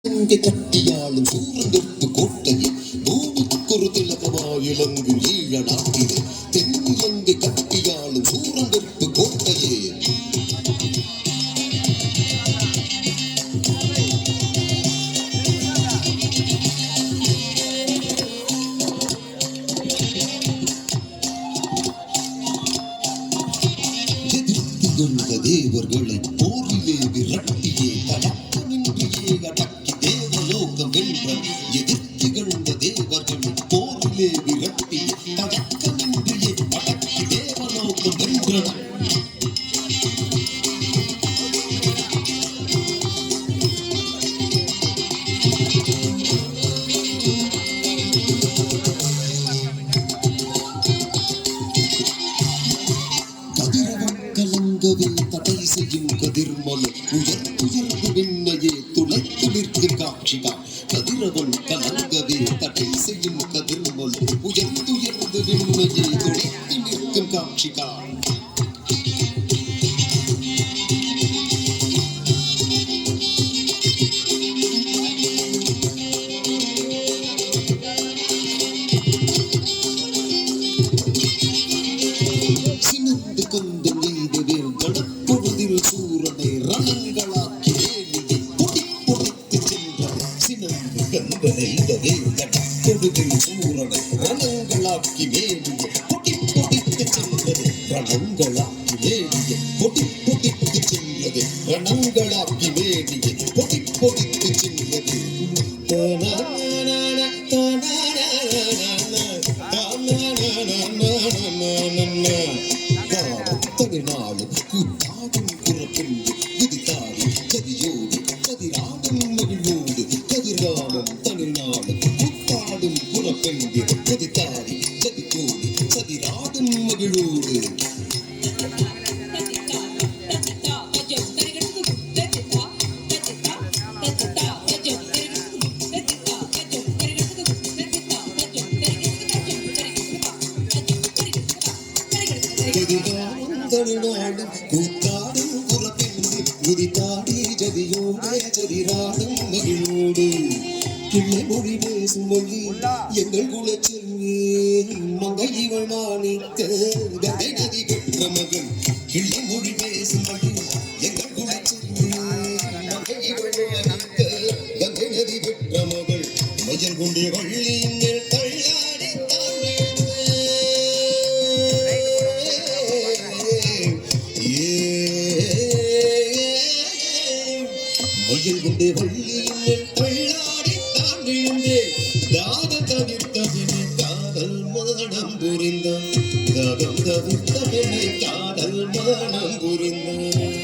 இங்கே கட்டியாளும் சூரந்தொப்பு கோட்டையே பூமிக்கொரு திலகமாயிலங்கும் ஈழ நாட்டிலே தென்னிலங்கை கட்டியாளும் சூரந்தொப்பு கோட்டையே எதிர்த்து தேவர்களை போரிலே விரட்டியே தடக்கமின்றியே அடக்கி தேவலோகம் வென்றார். எதிர்த்து தேவர்களை போரிலே விரட்டி தடக்கமின்றியே அடக்கி தேவலோகம் வென்றார். கலங்கவே தடை செய்யும் கதிர்மலை உயர்ந்து விண்ணையே துளைத்து நிற்கும் காட்சிகா. கதிரவன் கலங்கவே தடை செய்யும் கதிர்மலை உயர்ந்து விண்ணையே துளைத்து நிற்கும் காட்சிகா. சினந்து கொண்டும் எய்தவே கடப்பொழுதில் சூரனை ரணங்களாக்கி வேலியை பொடித்து சென்றார். சினந்து கந்த எய்தவே கடப்பொழுதில் சூரனை ரணங்களாக்கி வேலியை பொடித்து சென்றது. ரணங்களாக்கி வேலியை பொடித்து சென்றது. ரணங்களாக்கி வேலியை பொடித்து சென்றது. தமிழ்நாடு கூத்தாடும் குறப்பெண்டு குதித்தாடி கதியோடு கதிராடும் மகிழ்வோடு கதிராமம் தமிழ்நாடு கூத்தாடும் குறப்பெண்டு குதித்தாடி கதியோடு கதிராடும் மகிழ்வோடு தமிழ்நாடு கூத்தாடும் குறப்பெண்டு குதித்தாடி ஜதியோடு ஜதிராடும் மகிழ்வோடு. கிள்ளை மொழி பேசும் மொழி எங்கள் குலச்செல்வி மங்கை இவள் மாணிக்க கங்கை நதி பெற்ற மகள். கிள்ளை மொழி பேசும் மொழி எங்கள் குலச்செல்வி மங்கை இவள் மாணிக்க கங்கை நதி பெற்ற மகள். மயில் கொண்டே வள்ளியின் மேல் தள்ளாடி மயில் கொண்டே வள்ளியின் தள்ளாடி தான் விழுந்தே தாகம் தவிர்த்தவனை காதல் மனம் புரிந்தான். தாகம் தவிர்த்தவனை காதல் மனம் புரிந்தான்.